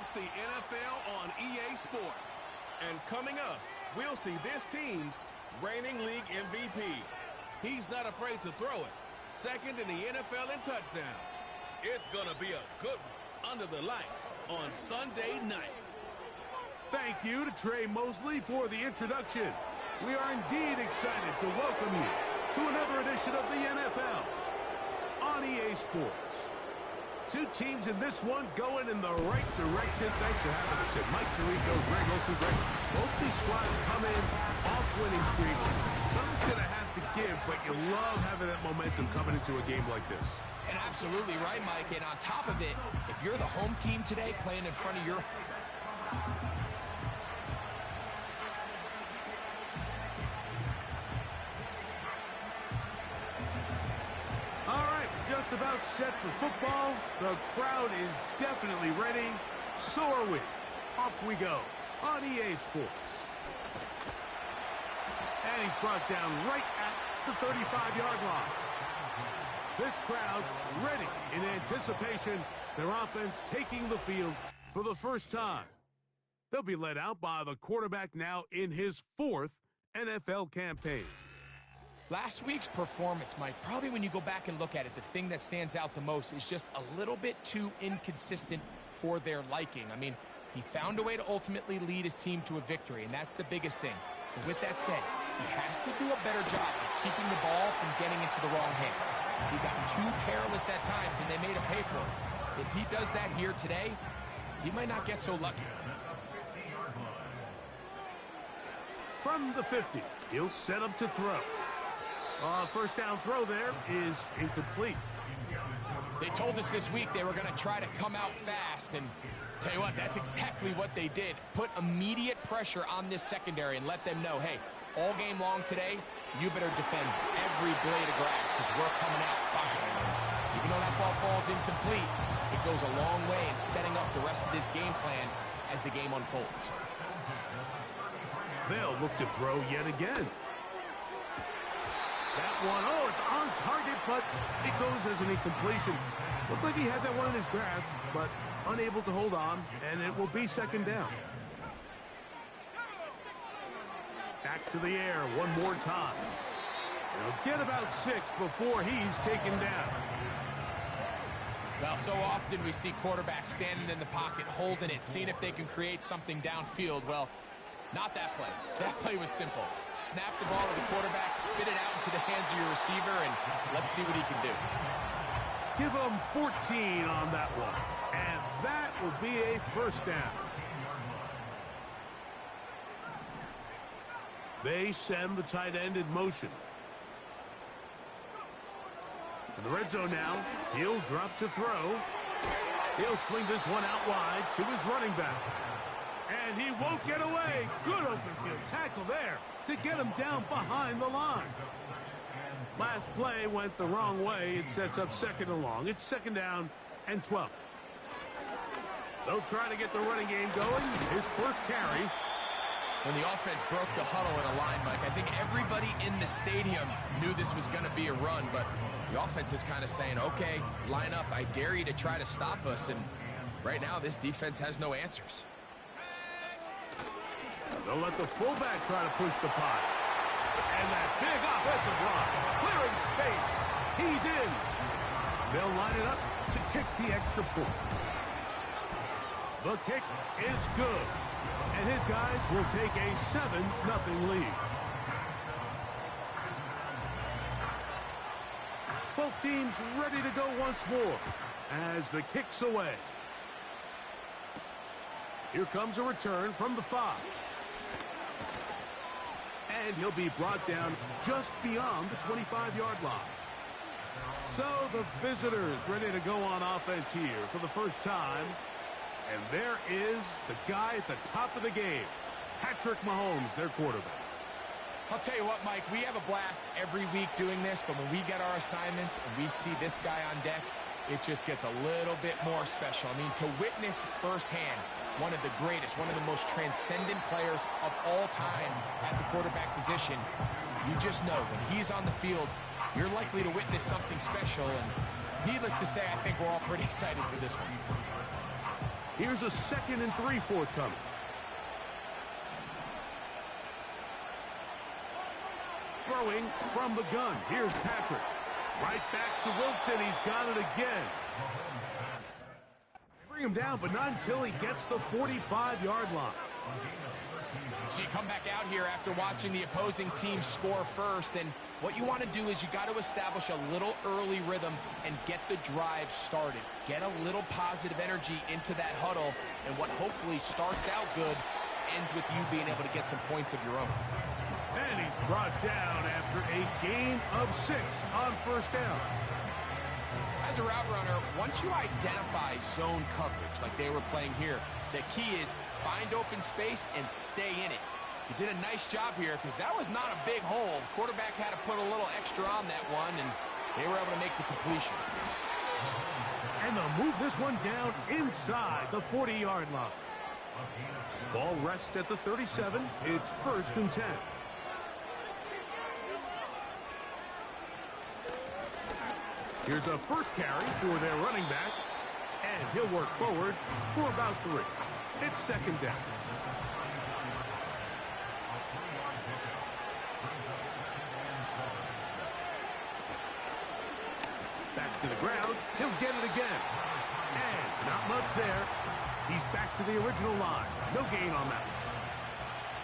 It's the NFL on EA Sports. And coming up, we'll see this team's reigning league MVP. He's not afraid to throw it. Second in the NFL in touchdowns. It's going to be a good one under the lights on Sunday night. Thank you to Trey Mosley for the introduction. We are indeed excited to welcome you to another edition of the NFL on EA Sports. Two teams in this one going in the right direction. Thanks for having us here. Mike Tirico, Greg Olsen. Greg, both these squads come in off winning streaks. Something's going to have to give, but you love having that momentum coming into a game like this. And absolutely right, Mike. And on top of it, if you're the home team today playing in front of your... Just about set for football. The crowd is definitely ready. So are we. Off we go on EA Sports. And he's brought down right at the 35-yard line. This crowd ready in anticipation. Their offense taking the field for the first time. They'll be led out by the quarterback now in his 4th NFL campaign. Last week's performance, Mike, probably when you go back and look at it, the thing that stands out the most is just a little bit too inconsistent for their liking. I mean, he found a way to ultimately lead his team to a victory, and that's the biggest thing. But with that said, he has to do a better job of keeping the ball from getting into the wrong hands. He got too careless at times, and they made him pay for it. If he does that here today, he might not get so lucky. From the 50, he'll set up to throw. First down throw there is incomplete. They told us this week they were going to try to come out fast, and tell you what, that's exactly what they did. Put immediate pressure on this secondary and let them know, hey, all game long today, you better defend every blade of grass because we're coming out firing. Even though that ball falls incomplete, it goes a long way in setting up the rest of this game plan as the game unfolds. They'll look to throw yet again. That one, it's on target, but it goes as an incompletion. Looked like he had that one in his grasp, but unable to hold on, and it will be second down. Back to the air one more time. He'll get about 6 before he's taken down. Well, so often we see quarterbacks standing in the pocket, holding it, seeing if they can create something downfield. Well, not that play. That play was simple. Snap the ball to the quarterback, spit it out into the hands of your receiver, and let's see what he can do. Give him 14 on that one, and that will be a first down. They send the tight end in motion. In the red zone now, he'll drop to throw. He'll swing this one out wide to his running back. And he won't get away. Good open field tackle there to get him down behind the line. Last play went the wrong way. It sets up second and long. It's second down and 12. They'll try to get the running game going. His first carry. When the offense broke the huddle in a line, Mike, I think everybody in the stadium knew this was going to be a run, but the offense is kind of saying, okay, line up. I dare you to try to stop us. And right now, this defense has no answers. They'll let the fullback try to push the pot. And that big offensive line, clearing space. He's in. They'll line it up to kick the extra point. The kick is good. And his guys will take a 7-0 lead. Both teams ready to go once more as the kick's away. Here comes a return from the 5. And he'll be brought down just beyond the 25-yard line. So the visitors ready to go on offense here for the first time. And there is the guy at the top of the game, Patrick Mahomes, their quarterback. I'll tell you what, Mike, we have a blast every week doing this, but when we get our assignments and we see this guy on deck, it just gets a little bit more special. I mean, to witness firsthand one of the greatest, one of the most transcendent players of all time at the quarterback position, you just know when he's on the field, you're likely to witness something special. And needless to say, I think we're all pretty excited for this one. Here's a 2nd and 3 forthcoming. Throwing from the gun. Here's Patrick. Right back to Wilson. He's got it again. Bring him down, but not until he gets the 45-yard line. So you come back out here after watching the opposing team score first, and what you want to do is you got to establish a little early rhythm and get the drive started. Get a little positive energy into that huddle, and what hopefully starts out good ends with you being able to get some points of your own. And he's brought down after a gain of 6 on first down. As a route runner, once you identify zone coverage like they were playing here, the key is find open space and stay in it. You did a nice job here because that was not a big hole. Quarterback had to put a little extra on that one, and they were able to make the completion. And they'll move this one down inside the 40-yard line. Ball rests at the 37. It's 1st and 10. Here's a first carry for their running back, and he'll work forward for about 3. It's 2nd down. Back to the ground. He'll get it again. And not much there. He's back to the original line. No gain on that.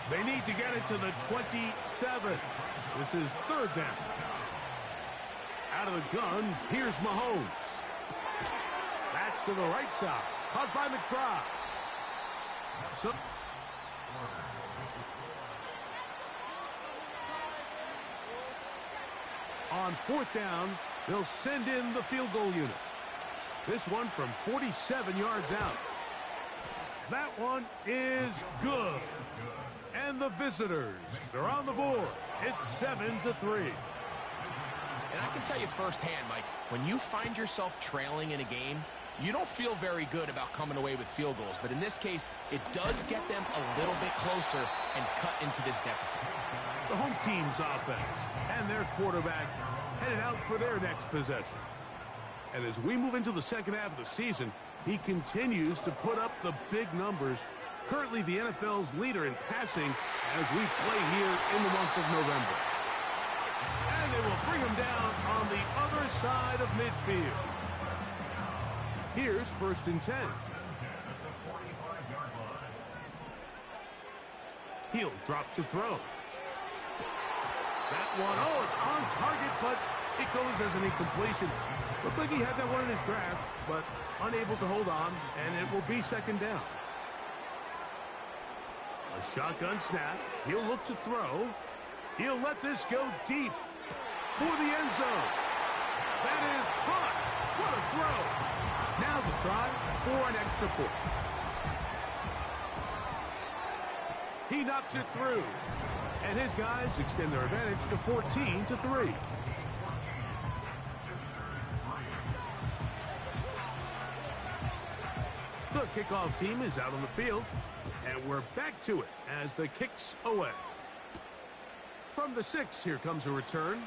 They need to get it to the 27. This is 3rd down. Out of the gun, here's Mahomes. That's to the right side. Caught by McBride. So on 4th down, they'll send in the field goal unit. This one from 47 yards out. That one is good. And the visitors, they're on the board. It's 7-3. And I can tell you firsthand, Mike, when you find yourself trailing in a game, you don't feel very good about coming away with field goals. But in this case, it does get them a little bit closer and cut into this deficit. The home team's offense and their quarterback headed out for their next possession. And as we move into the second half of the season, he continues to put up the big numbers. Currently the NFL's leader in passing as we play here in the month of November. And they will bring him down on the other side of midfield. Here's 1st and 10. He'll drop to throw. That one, oh, it's on target, but it goes as an incompletion. Looked like he had that one in his grasp, but unable to hold on, and it will be 2nd down. A shotgun snap. He'll look to throw. He'll let this go deep for the end zone. That is caught. What a throw. Now the try for an extra point. He knocks it through. And his guys extend their advantage to 14-3. The kickoff team is out on the field. And we're back to it as the kick's away. From the 6, here comes a return.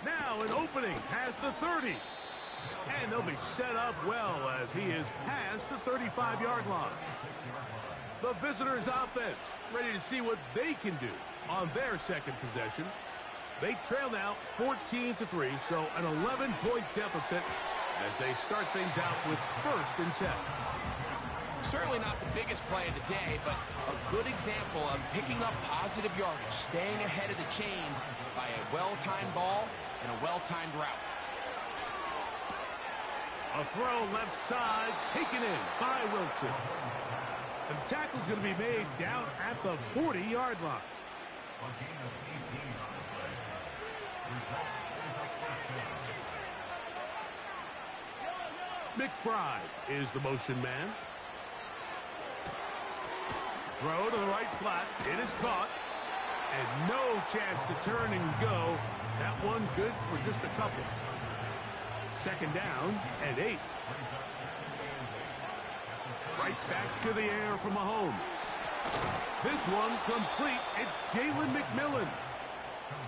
Now an opening past the 30. And they'll be set up well as he is past the 35-yard line. The visitors' offense ready to see what they can do on their second possession. They trail now 14-3, so an 11-point deficit as they start things out with 1st and 10. Certainly not the biggest play of the day, but a good example of picking up positive yardage, staying ahead of the chains by a well-timed ball and a well-timed route. A throw left side, taken in by Wilson. And the tackle's going to be made down at the 40-yard line. McBride is the motion man. Throw to the right flat. It is caught. And no chance to turn and go. That one good for just a couple. 2nd down and 8. Right back to the air from Mahomes. This one complete. It's Jalen McMillan.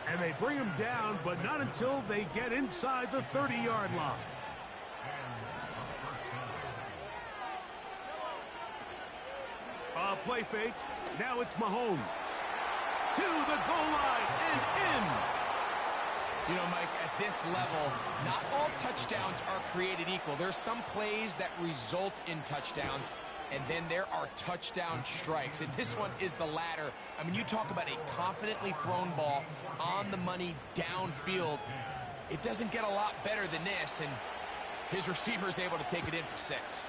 And they bring him down, but not until they get inside the 30-yard line. A play fake. Now it's Mahomes. To the goal line and in. You know, Mike, at this level, not all touchdowns are created equal. There's some plays that result in touchdowns, and then there are touchdown strikes. And this one is the latter. I mean, you talk about a confidently thrown ball on the money downfield. It doesn't get a lot better than this, and his receiver is able to take it in for 6.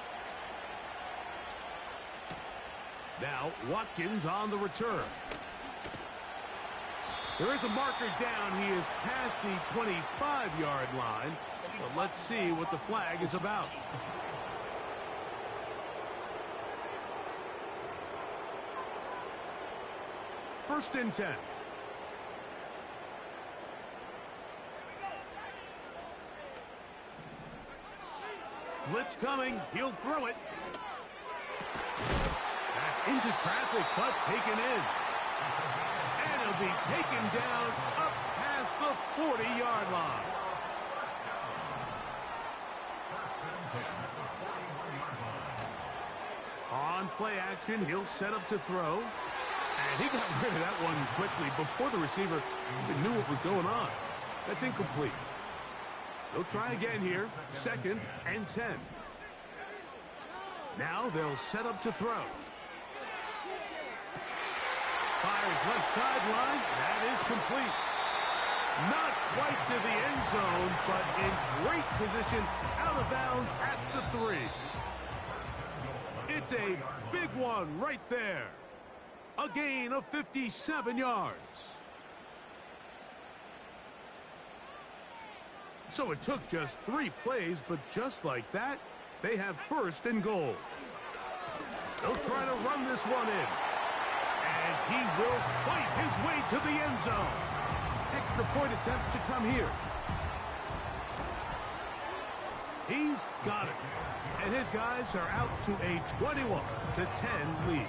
Now, Watkins on the return. There is a marker down. He is past the 25-yard line. But let's see what the flag is about. First and 10. Blitz coming. He'll throw it. That's into traffic, but taken in. And he'll be taken down up past the 40-yard line. On play action, he'll set up to throw. And he got rid of that one quickly before the receiver even knew what was going on. That's incomplete. They'll try again here. 2nd and 10. Now they'll set up to throw. Fires left sideline. That is complete. Not quite to the end zone, but in great position out of bounds at the 3. It's a big one right there. A gain of 57 yards. So it took just 3 plays, but just like that, they have 1st and goal. They'll try to run this one in. And he will fight his way to the end zone. Extra point attempt to come here. He's got it. And his guys are out to a 21-10 lead.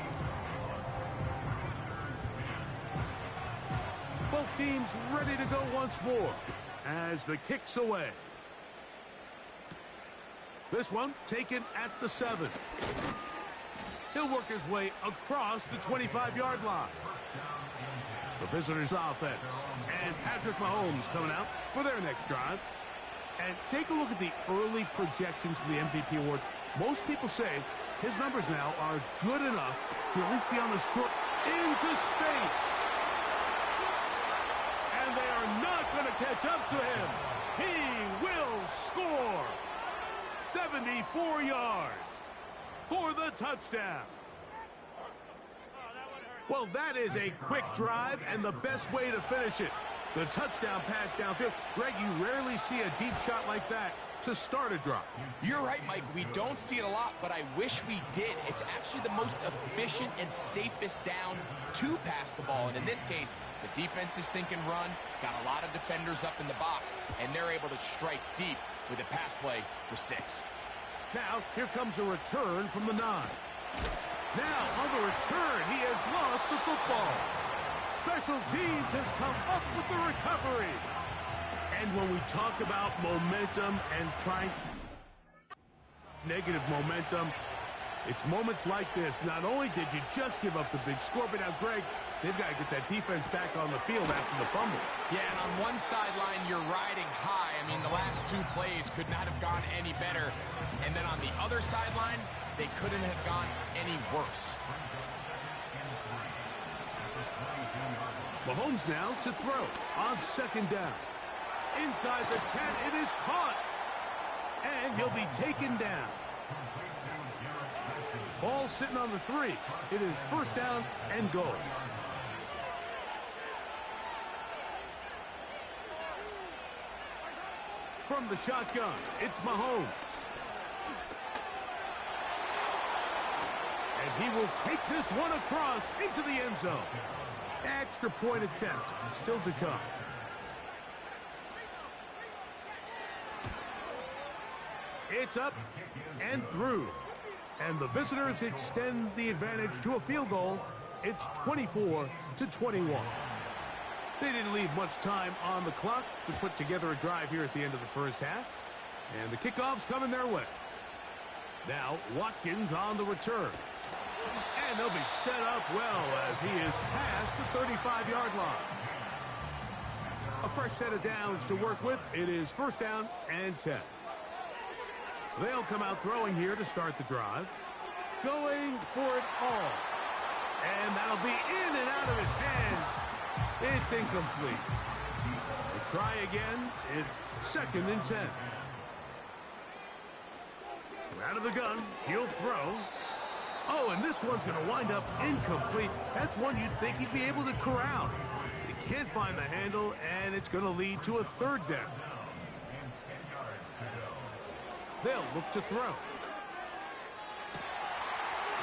Both teams ready to go once more as the kick's away. This one taken at the 7. He'll work his way across the 25-yard line. The visitors' offense. And Patrick Mahomes coming out for their next drive. And take a look at the early projections for the MVP award. Most people say his numbers now are good enough to at least be on the short into space. And they are not going to catch up to him. He will score. 74 yards for the touchdown. Well, that is a quick drive and the best way to finish it. The touchdown pass downfield. Greg, you rarely see a deep shot like that to start a drive. You're right, Mike. We don't see it a lot, but I wish we did. It's actually the most efficient and safest down to pass the ball. And in this case, the defense is thinking run, got a lot of defenders up in the box, and they're able to strike deep with a pass play for 6. Now, here comes a return from the 9. Now, on the return, he has lost the football. Special teams has come up with the recovery. And when we talk about momentum and trying negative momentum, it's moments like this. Not only did you just give up the big score, but now, Greg, they've got to get that defense back on the field after the fumble. Yeah, and on one sideline, you're riding high. I mean, the last 2 plays could not have gone any better. And then on the other sideline, they couldn't have gone any worse. Mahomes now to throw on 2nd down. Inside the 10, it is caught. And he'll be taken down. Ball sitting on the 3. It is 1st down and goal. From the shotgun, it's Mahomes. And he will take this one across into the end zone. Extra point attempt still to come. It's up and through. And the visitors extend the advantage to a field goal. It's 24-21. They didn't leave much time on the clock to put together a drive here at the end of the first half. And the kickoff's coming their way. Now, Watkins on the return. And And they'll be set up well as he is past the 35-yard line. A fresh set of downs to work with. It is first down and 10. They'll come out throwing here to start the drive. Going for it all. And that'll be in and out of his hands. It's incomplete. They try again. It's second and 10. Out of the gun. He'll throw. Oh, and this one's going to wind up incomplete. That's one you'd think he'd be able to corral. He can't find the handle, and it's going to lead to a third down. They'll look to throw.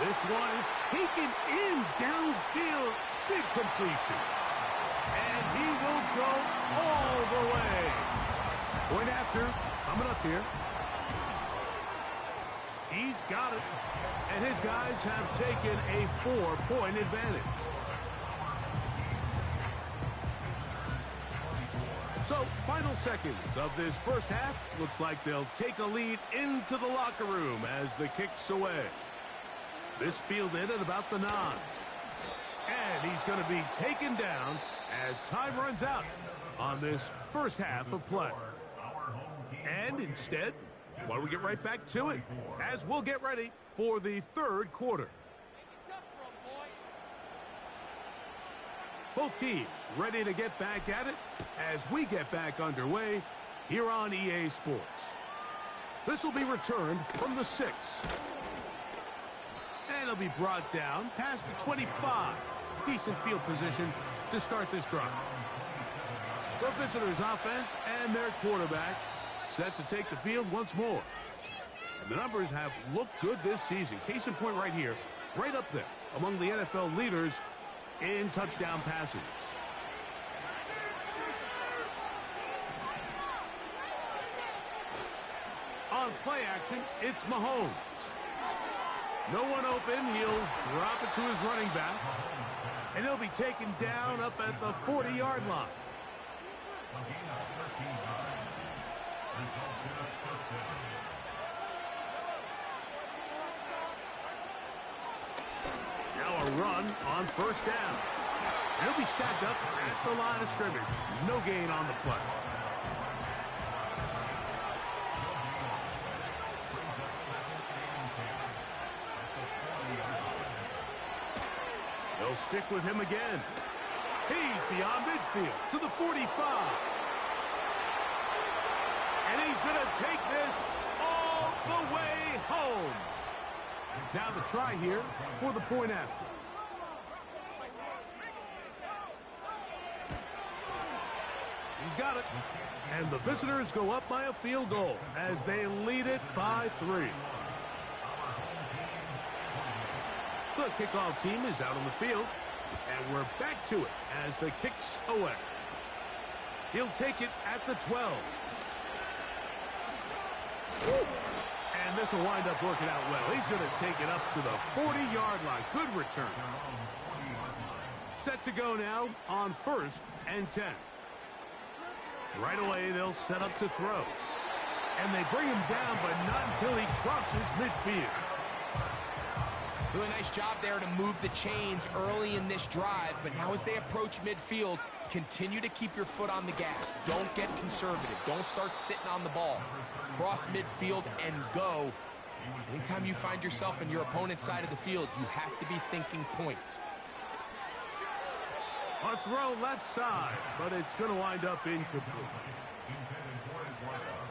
This one is taken in downfield. Big completion. And he will go all the way. Point after, coming up here. He's got it. And his guys have taken a 4-point advantage. So, final seconds of this first half. Looks like they'll take a lead into the locker room as the kick's away. This fielded at about the 9. And he's going to be taken down as time runs out on this first half of play. And instead, why don't we get right back to it as we'll get ready for the third quarter. Both teams ready to get back at it as we get back underway here on EA Sports. This will be returned from the 6. And it'll be brought down past the 25. Decent field position to start this drive. The visitors' offense and their quarterback set to take the field once more. And the numbers have looked good this season. Case in point right here, right up there among the NFL leaders in touchdown passes. On play action, it's Mahomes. No one open. He'll drop it to his running back. And he'll be taken down up at the 40-yard line. Now a run on first down. He'll be stacked up at the line of scrimmage. No gain on the play. They'll stick with him again. He's beyond midfield to the 45. And he's going to take this all the way home. Now the try here for the point after. He's got it. And the visitors go up by a field goal as they lead it by 3. The kickoff team is out on the field. And we're back to it as the kick's away. He'll take it at the 12. And this will wind up working out well. He's going to take it up to the 40-yard line. Good return. Set to go now on first and 10. Right away, they'll set up to throw. And they bring him down, but not until he crosses midfield. Really nice job there to move the chains early in this drive, but now as they approach midfield, continue to keep your foot on the gas. Don't get conservative. Don't start sitting on the ball. Cross midfield and go. Anytime you find yourself in your opponent's side of the field, you have to be thinking points. A throw left side, but it's going to wind up incomplete.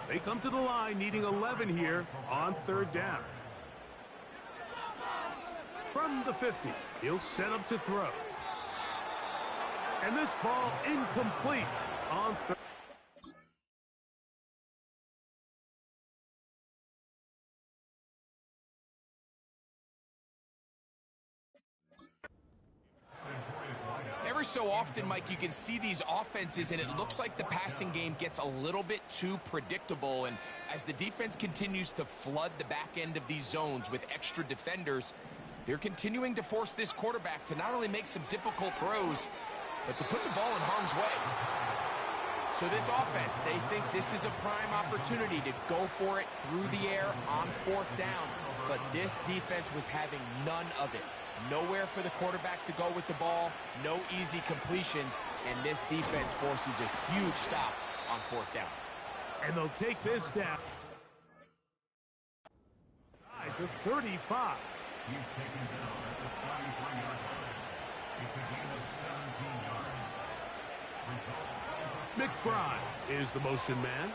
They come to the line needing 11 here on third down. From the 50, he'll set up to throw. And this ball incomplete on third. Every so often, Mike, you can see these offenses, and it looks like the passing game gets a little bit too predictable. And as the defense continues to flood the back end of these zones with extra defenders, they're continuing to force this quarterback to not only make some difficult throws, but to put the ball in harm's way. So this offense, they think this is a prime opportunity to go for it through the air on fourth down. But this defense was having none of it. Nowhere for the quarterback to go with the ball, no easy completions, and this defense forces a huge stop on 4th down. And they'll take this down at the 35. He's taken down at the 33-yard line. It's a gain of 17 yards. McBride is the motion man.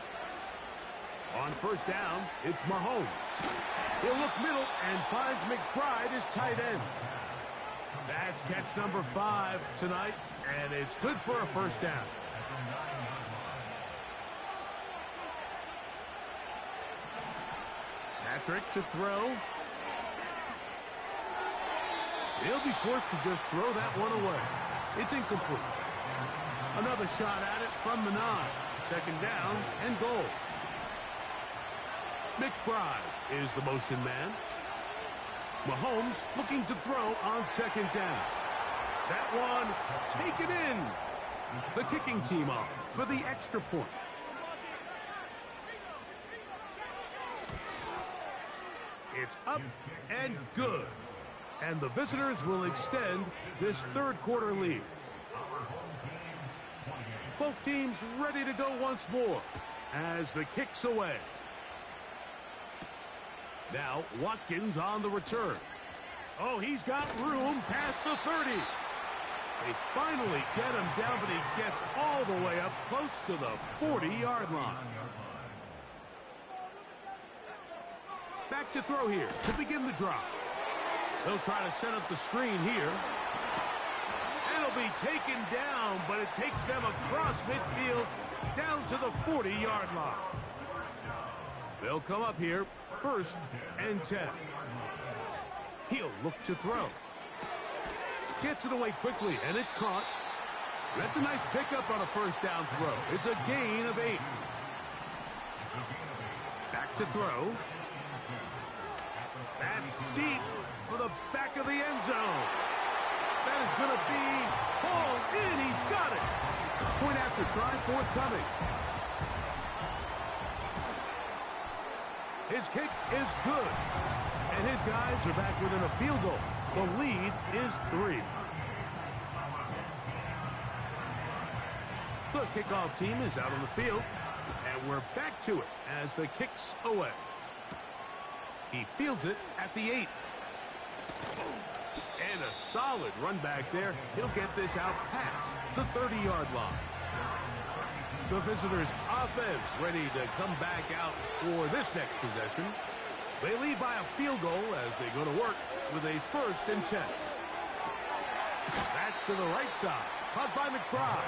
On 1st down, it's Mahomes. He'll look middle and finds McBride as tight end. That's catch number 5 tonight, and it's good for a 1st down. Patrick to throw. He'll be forced to just throw that one away. It's incomplete. Another shot at it from the 9. 2nd down and goal. McBride is the motion man. Mahomes looking to throw on 2nd down. That one taken in. The kicking team off for the extra point. It's up and good. And the visitors will extend this 3rd quarter lead. Both teams ready to go once more as the kick's away. Now Watkins on the return. Oh, he's got room past the 30. They finally get him down, but he gets all the way up close to the 40-yard line. Back to throw here to begin the drive. They'll try to set up the screen here. It'll be taken down, but it takes them across midfield down to the 40-yard line. They'll come up here, 1st and 10. He'll look to throw. Gets it away quickly, and it's caught. That's a nice pickup on a 1st down throw. It's a gain of 8. Back to throw. That's deep for the back of the end zone. That is going to be hauled in. He's got it. Point after try forthcoming. His kick is good. And his guys are back within a field goal. The lead is 3. The kickoff team is out on the field. And we're back to it as the kick's away. He fields it at the 8. And a solid run back there. He'll get this out past the 30-yard line. The visitors' offense ready to come back out for this next possession. They lead by a field goal as they go to work with a 1st and 10. That's to the right side. Caught by McBride.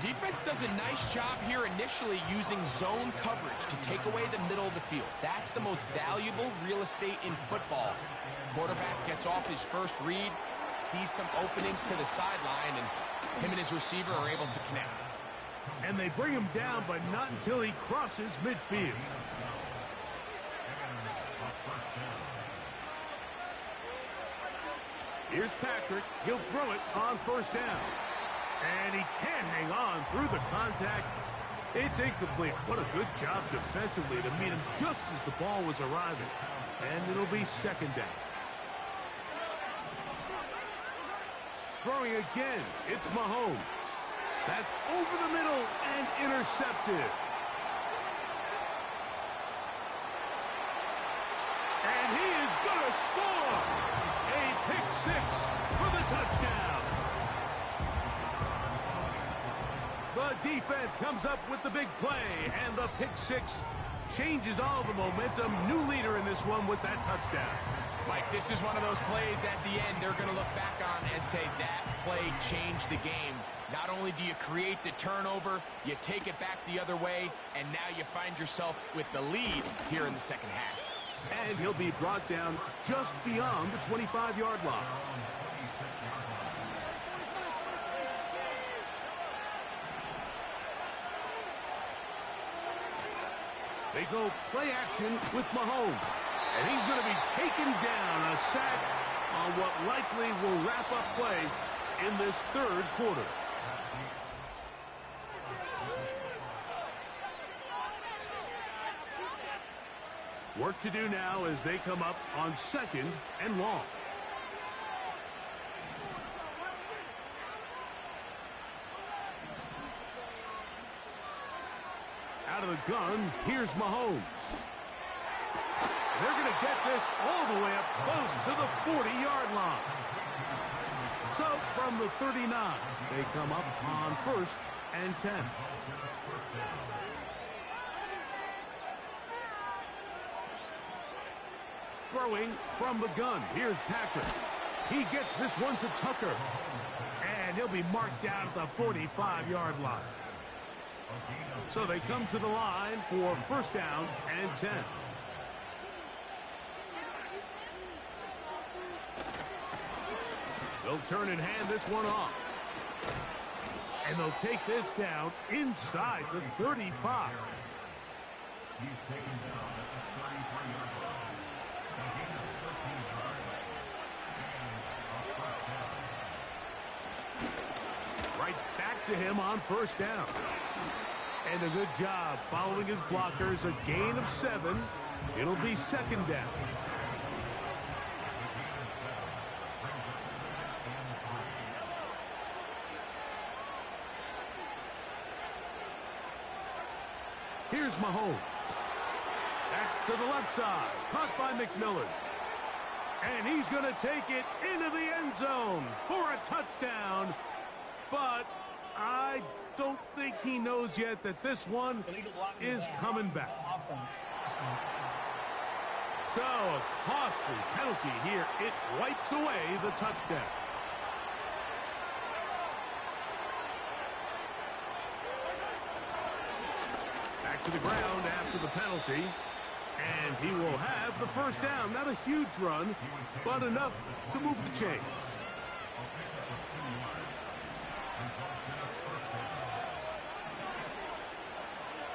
Defense does a nice job here initially using zone coverage to take away the middle of the field. That's the most valuable real estate in football. Quarterback gets off his first read, sees some openings to the sideline, and him and his receiver are able to connect. And they bring him down, but not until he crosses midfield. Here's Patrick. He'll throw it on 1st down. And he can't hang on through the contact. It's incomplete. What a good job defensively to meet him just as the ball was arriving. And it'll be 2nd down. Throwing again, it's Mahomes. That's over the middle and intercepted. And he is going to score. A pick 6 for the touchdown. The defense comes up with the big play, and the pick 6 changes all the momentum. New leader in this one with that touchdown. Mike, this is one of those plays at the end they're going to look back on and say that play changed the game. Not only do you create the turnover, you take it back the other way, and now you find yourself with the lead here in the 2nd half. And he'll be brought down just beyond the 25-yard line. They go play action with Mahomes. And he's going to be taken down, a sack on what likely will wrap up play in this 3rd quarter. Work to do now as they come up on 2nd and long. gun, here's Mahomes. They're going to get this all the way up close to the 40-yard line. So from the 39, they come up on 1st and 10. Throwing from the gun, here's Patrick. He gets this one to Tucker. And he'll be marked down at the 45-yard line. So they come to the line for 1st down and 10. They'll turn and hand this one off. And they'll take this down inside the 35. He's taken down at the 33-yard line. A gain of 13 yards. And a 1st down. Right back to him on 1st down. And a good job following his blockers. A gain of 7. It'll be 2nd down. Here's Mahomes. That's to the left side. Caught by McMillan. And he's going to take it into the end zone for a touchdown. But I don't think he knows yet that this one is coming back. So a costly penalty here. It wipes away the touchdown. Back to the ground after the penalty. And he will have the 1st down. Not a huge run, but enough to move the chains.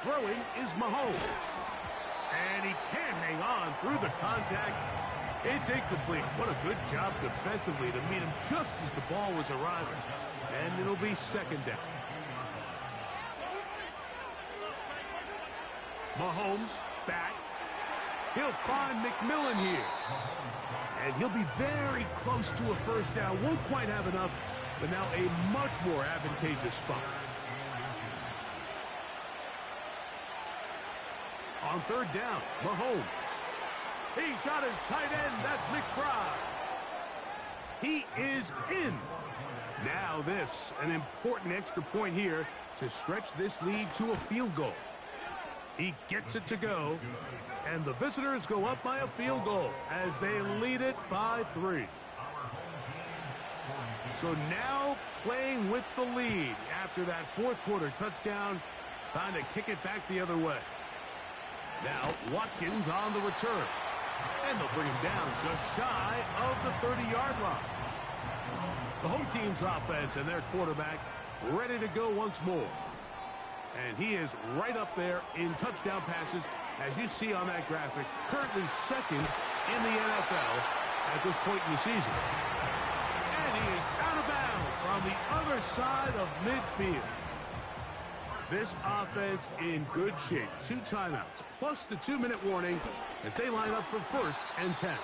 Throwing is Mahomes. And he can't hang on through the contact. It's incomplete. What a good job defensively to meet him just as the ball was arriving. And it'll be 2nd down. Mahomes back. He'll find McMillan here. And he'll be very close to a 1st down. Won't quite have enough, but now a much more advantageous spot. On 3rd down, Mahomes. He's got his tight end. That's McBride. He is in. Now this, an important extra point here to stretch this lead to a field goal. He gets it to go, and the visitors go up by a field goal as they lead it by 3. So now playing with the lead after that 4th quarter touchdown, time to kick it back the other way. Now Watkins on the return, and they'll bring him down just shy of the 30-yard line. The home team's offense and their quarterback ready to go once more. And he is right up there in touchdown passes, as you see on that graphic, currently 2nd in the NFL at this point in the season. And he is out of bounds on the other side of midfield. This offense in good shape. 2 timeouts, plus the 2-minute warning as they line up for 1st and 10.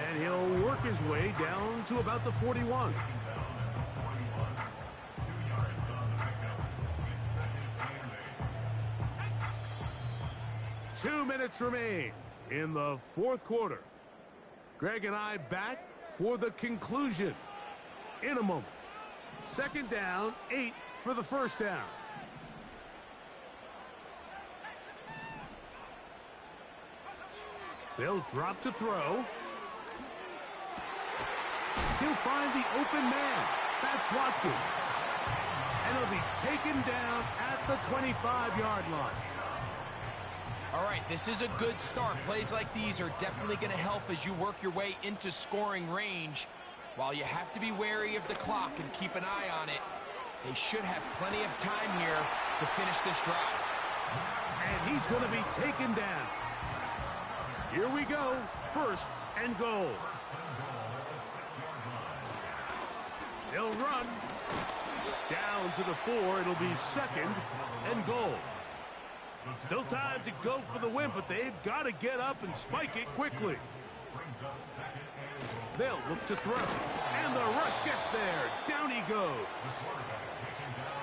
And he'll work his way down to about the 41. 2 minutes remain in the 4th quarter. Greg and I back for the conclusion in a moment. 2nd down, 8 for the 1st down. They'll drop to throw. He'll find the open man. That's Watkins. And he'll be taken down at the 25-yard line. All right, this is a good start. Plays like these are definitely going to help as you work your way into scoring range. While you have to be wary of the clock and keep an eye on it, they should have plenty of time here to finish this drive. And he's going to be taken down. Here we go. 1st and goal. They'll run. Down to the 4. It'll be 2nd and goal. Still time to go for the win, but they've got to get up and spike it quickly. They'll look to throw. And the rush gets there. Down he goes.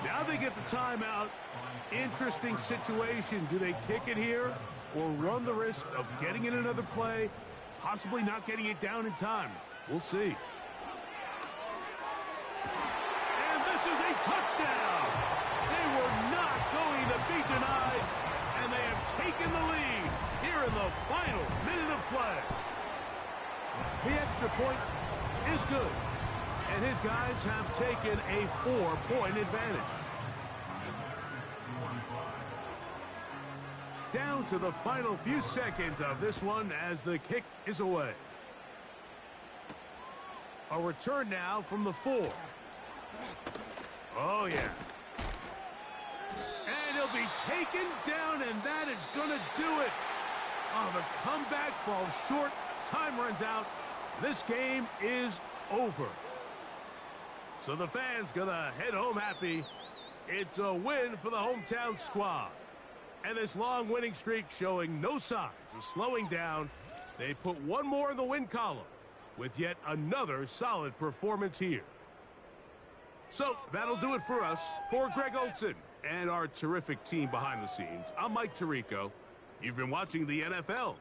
Now they get the timeout. Interesting situation. Do they kick it here or run the risk of getting in another play, possibly not getting it down in time? We'll see. And this is a touchdown. They were not going to be denied, and they have taken the lead here in the final minute of play. The extra point is good, and his guys have taken a 4-point advantage. Down to the final few seconds of this one as the kick is away. A return now from the 4. Oh, yeah. And he'll be taken down, and that is going to do it. Oh, the comeback falls short. Time runs out. This game is over. So the fans going to head home happy. It's a win for the hometown squad. And this long winning streak showing no signs of slowing down. They put one more in the win column with yet another solid performance here. So that'll do it for us. For Greg Olson and our terrific team behind the scenes, I'm Mike Tirico. You've been watching the NFL.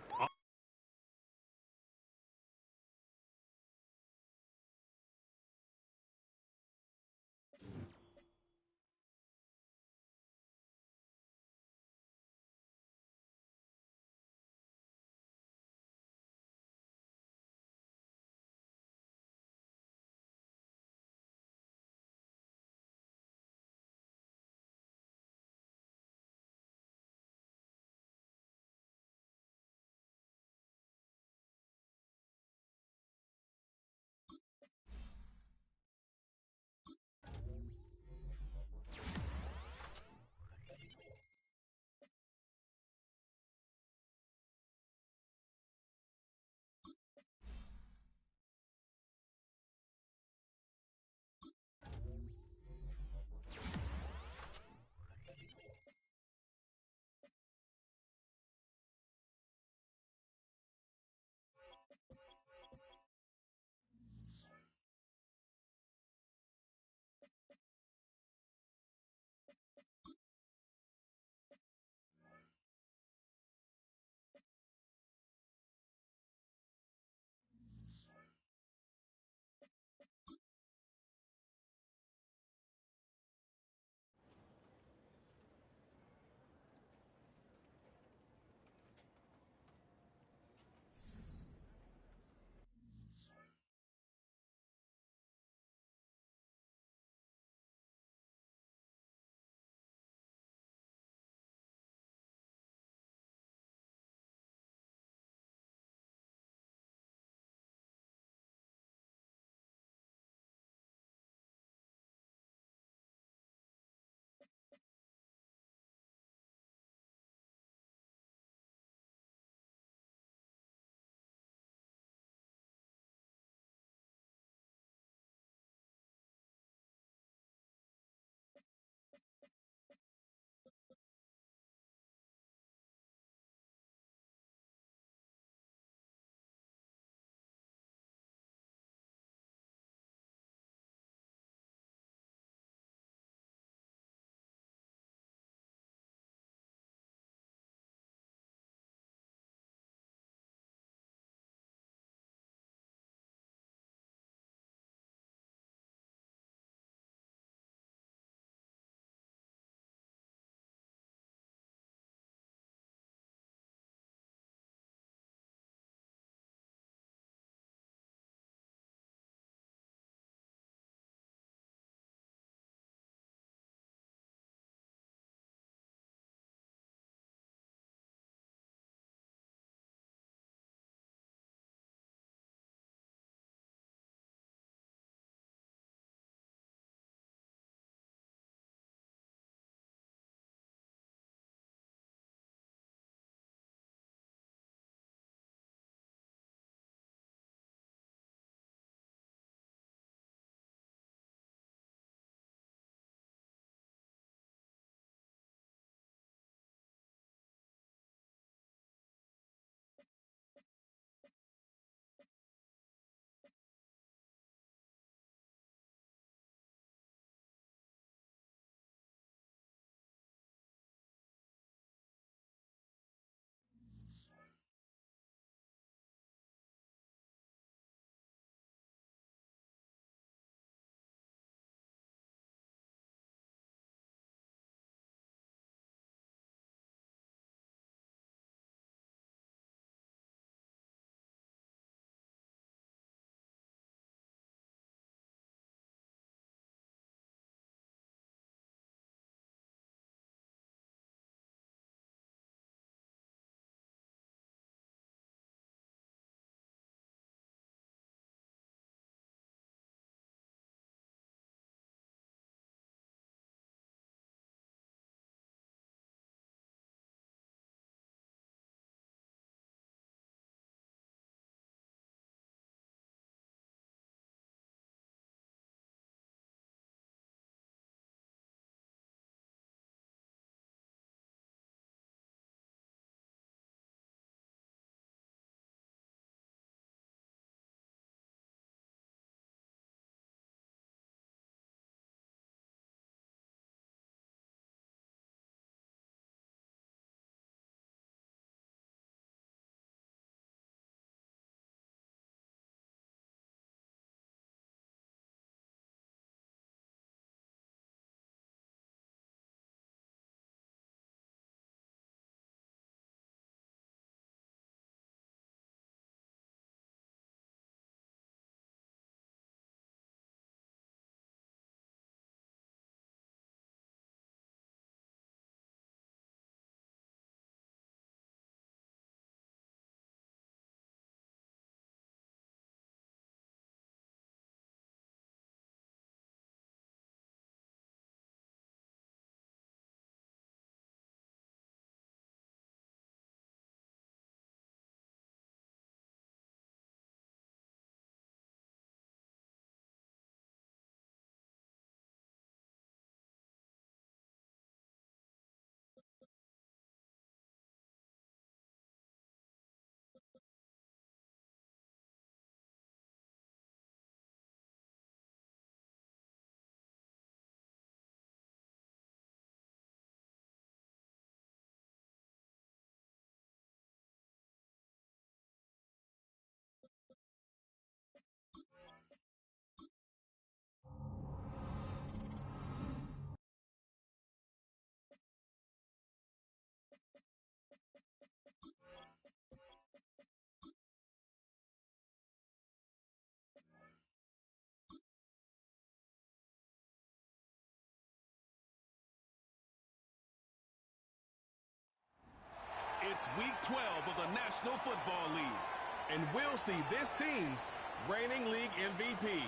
It's Week 12 of the National Football League, and we'll see this team's reigning league MVP.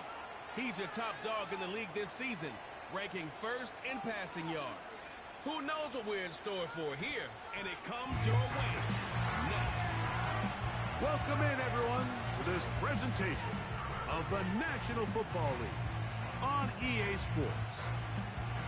He's a top dog in the league this season, ranking first in passing yards. Who knows what we're in store for here, and it comes your way next. Welcome in, everyone, to this presentation of the National Football League on EA Sports.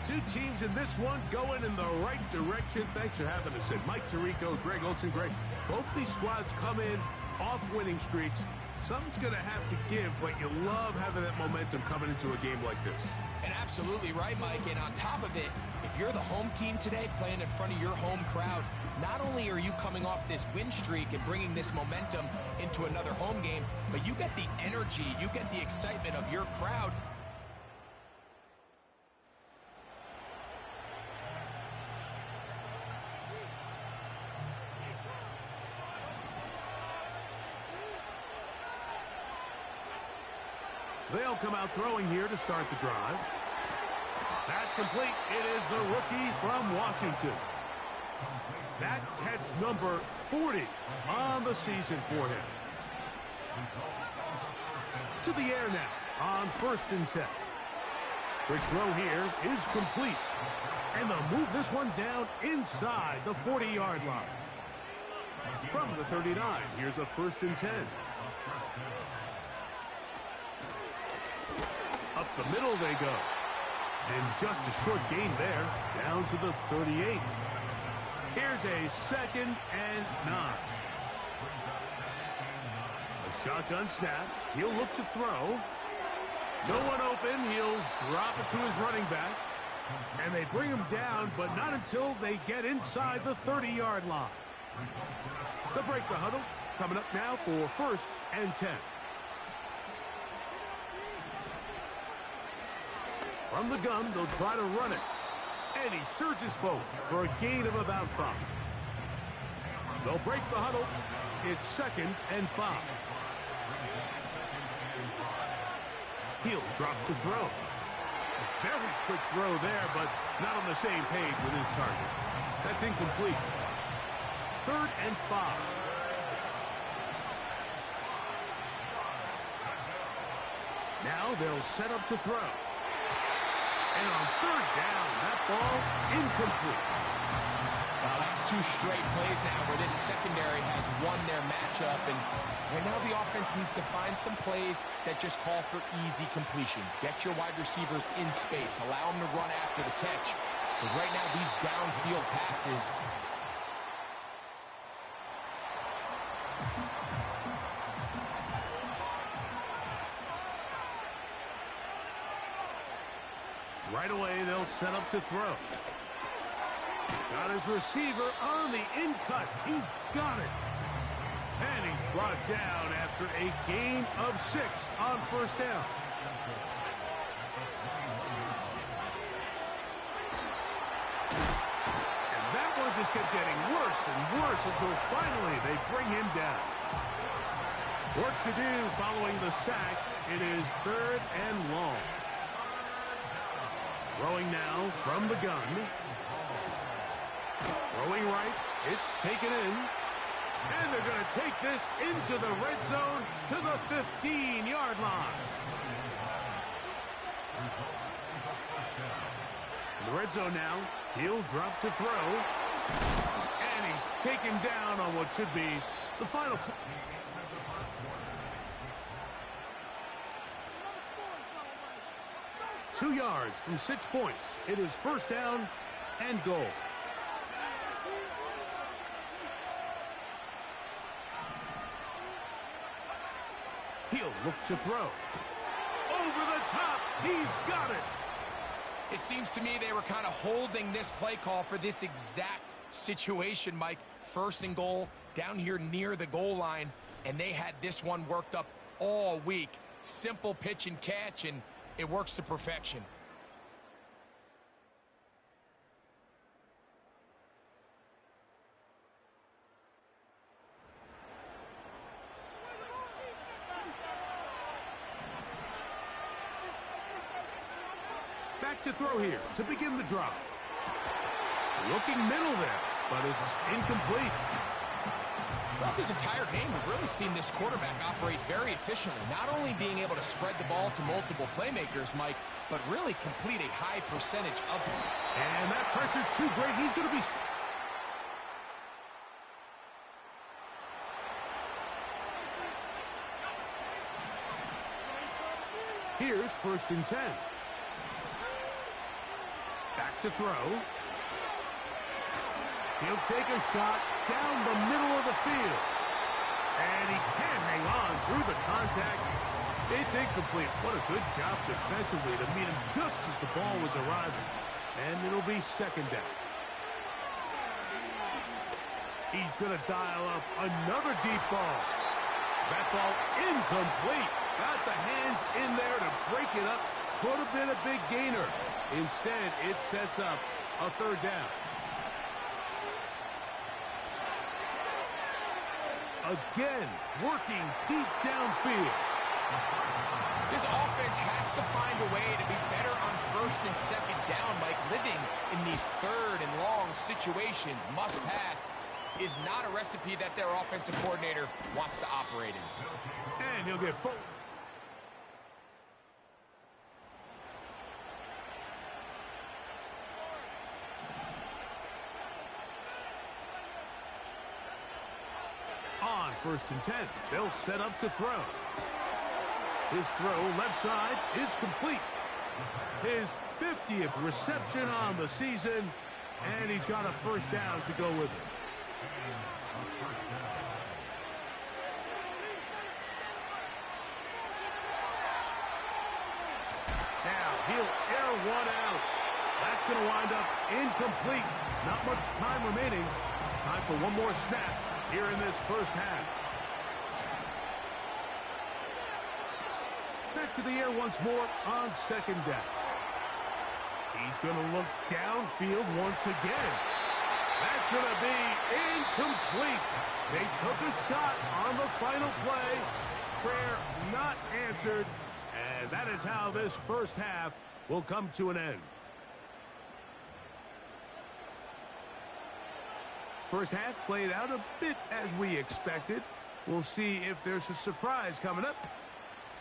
Two teams in this one going in the right direction. Thanks for having us in. Mike Tirico, Greg Olson. Greg, both these squads come in off winning streaks. Something's going to have to give, but you love having that momentum coming into a game like this. And absolutely right, Mike. And on top of it, if you're the home team today playing in front of your home crowd, not only are you coming off this win streak and bringing this momentum into another home game, but you get the energy, you get the excitement of your crowd. They'll come out throwing here to start the drive. That's complete. It is the rookie from Washington. That catch number 40 on the season for him. To the air now on 1st and 10. Quick throw here is complete. And they'll move this one down inside the 40-yard line. From the 39, here's a 1st and 10. Up the middle they go. And just a short gain there, down to the 38. Here's a 2nd and 9. A shotgun snap. He'll look to throw. No one open. He'll drop it to his running back. And they bring him down, but not until they get inside the 30-yard line. They'll break the huddle. Coming up now for 1st and 10. From the gun, they'll try to run it. And he surges forward for a gain of about 5. They'll break the huddle. It's 2nd and 5. He'll drop to throw. A very quick throw there, but not on the same page with his target. That's incomplete. 3rd and 5. Now they'll set up to throw. And on 3rd down, that ball incomplete. Well, that's 2 straight plays now where this secondary has won their matchup. And right now the offense needs to find some plays that just call for easy completions. Get your wide receivers in space. Allow them to run after the catch. Because right now these downfield passes right away, they'll set up to throw. Got his receiver on the in-cut. He's got it. And he's brought down after a gain of 6 on 1st down. And that one just kept getting worse and worse until finally they bring him down. Work to do following the sack. It is 3rd and long. Throwing now from the gun. Throwing right. It's taken in. And they're going to take this into the red zone to the 15-yard line. In the red zone now. He'll drop to throw. And he's taken down on what should be the final play. Two yards from 6 points. It is 1st down and goal. He'll look to throw. Over the top. He's got it. It seems to me they were kind of holding this play call for this exact situation, Mike. 1st and goal, down here near the goal line, and they had this one worked up all week. Simple pitch and catch, and it works to perfection. Back to throw here to begin the drive. Looking middle there, but it's incomplete. Throughout this entire game, we've really seen this quarterback operate very efficiently, not only being able to spread the ball to multiple playmakers, Mike, but really complete a high percentage of them. And that pressure too great. He's going to be... Here's 1st and 10. Back to throw. He'll take a shot down the middle of the field. And he can't hang on through the contact. It's incomplete. What a good job defensively to meet him just as the ball was arriving. And it'll be 2nd down. He's going to dial up another deep ball. That ball incomplete. Got the hands in there to break it up. Could have been a big gainer. Instead, it sets up a 3rd down. Again, working deep downfield. This offense has to find a way to be better on 1st and 2nd down, Mike. Living in these 3rd and long situations, must pass, is not a recipe that their offensive coordinator wants to operate in. And he'll get full. On 1st and 10, they'll set up to throw. His throw left side is complete. His 50th reception on the season, and he's got a 1st down to go with it. Now he'll air one out. That's going to wind up incomplete. Not much time remaining. Time for one more snap here in this 1st half. Back to the air once more on 2nd down. He's going to look downfield once again. That's going to be incomplete. They took a shot on the final play. Prayer not answered. And that is how this 1st half will come to an end. 1st half played out a bit as we expected. We'll see if there's a surprise coming up.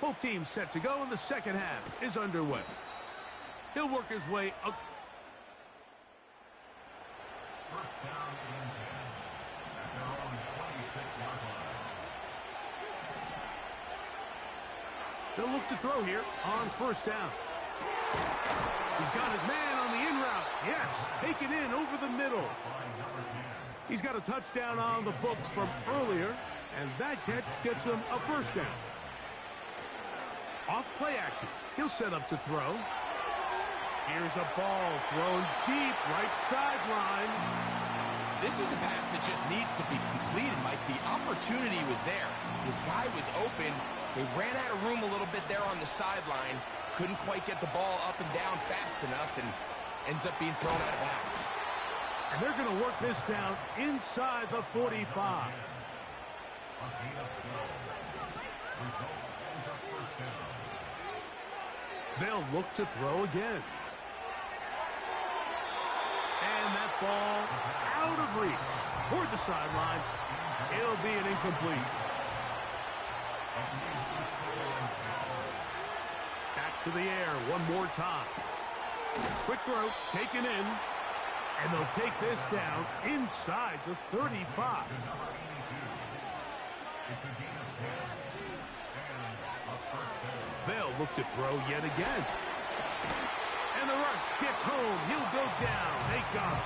Both teams set to go, and the 2nd half is underway. He'll work his way up. 1st down and 10 at their own 26-yard line. They'll look to throw here on 1st down. He's got his man on the in route. Yes, take it in over the middle. He's got a touchdown on the books from earlier, and that catch gets him a 1st down. Off play action. He'll set up to throw. Here's a ball thrown deep right sideline. This is a pass that just needs to be completed, Mike. The opportunity was there. His guy was open. They ran out of room a little bit there on the sideline. Couldn't quite get the ball up and down fast enough, and ends up being thrown out of bounds. And they're going to work this down inside the 45. They'll look to throw again. And that ball out of reach toward the sideline. It'll be an incompletion. Back to the air one more time. Quick throw, taken in. And they'll take this down inside the 35. They'll look to throw yet again. And the rush gets home. He'll go down. They got him.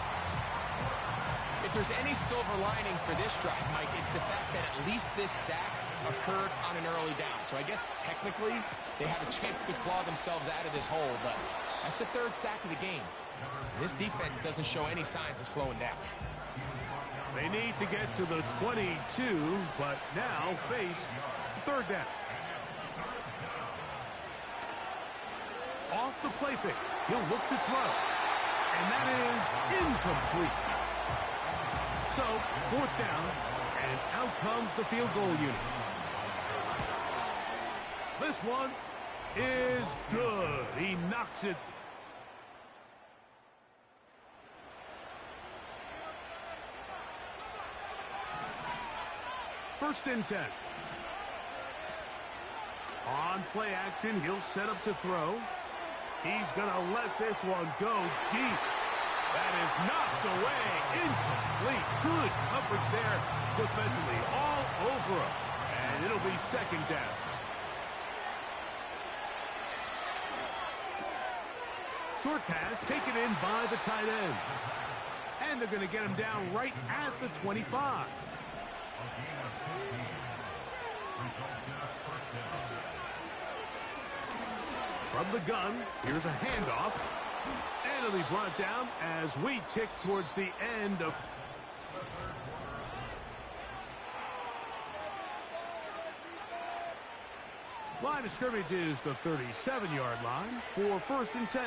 If there's any silver lining for this drive, Mike, it's the fact that at least this sack occurred on an early down. So I guess technically they have a chance to claw themselves out of this hole, but that's the 3rd sack of the game. This defense doesn't show any signs of slowing down. They need to get to the 22, but now face 3rd down. Off the play fake. He'll look to throw. And that is incomplete. So, 4th down, and out comes the field goal unit. This one is good. He knocks it. first and 10. On play action, he'll set up to throw. He's going to let this one go deep. That is knocked away. Incomplete. Good coverage there defensively. All over him. And it'll be second down. Short pass taken in by the tight end. And they're going to get him down right at the 25. From the gun, here's a handoff. And it'll be brought down as we tick towards the end of... Line of scrimmage is the 37-yard line for first and 10.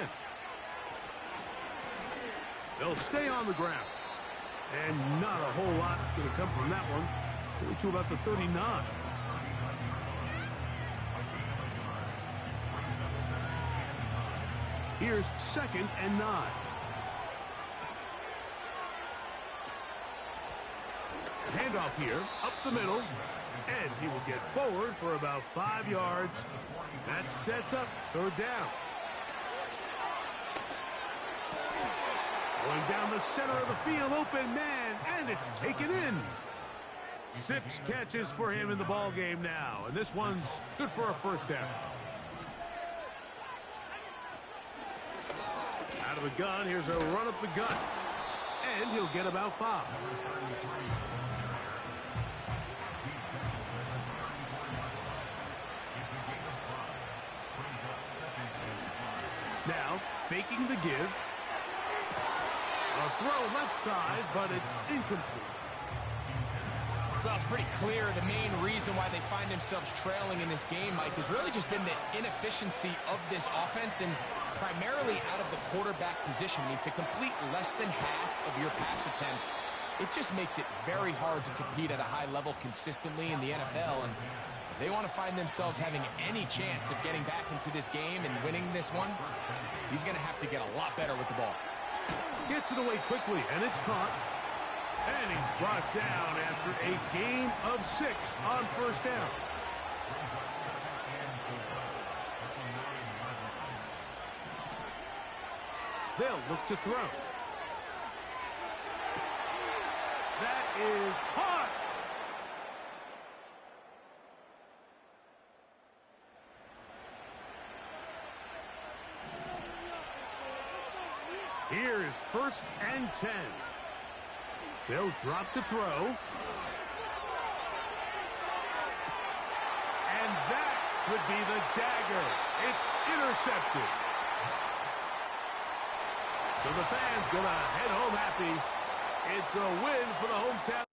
They'll stay on the ground. And not a whole lot going to come from that one. Only to about the 39. Here's second and 9. Handoff here, up the middle, and he will get forward for about 5 yards. That sets up third down. Going down the center of the field, open man, and it's taken in. 6 catches for him in the ball game now, and this one's good for a first down. Out of the gun, here's a run up the gut, and he'll get about 5. Now, faking the give. A throw left side, but it's incomplete. Well, it's pretty clear the main reason why they find themselves trailing in this game, Mike, has really just been the inefficiency of this offense and primarily out of the quarterback position. I mean, to complete less than half of your pass attempts, it just makes it very hard to compete at a high level consistently in the NFL. And if they want to find themselves having any chance of getting back into this game and winning this one, he's going to have to get a lot better with the ball. Gets it away quickly, and it's caught. And he's brought down after a gain of 6 on first down. They'll look to throw. That is caught. Here's first and 10. They'll drop to throw. And that would be the dagger. It's intercepted. So the fans gonna head home happy. It's a win for the hometown.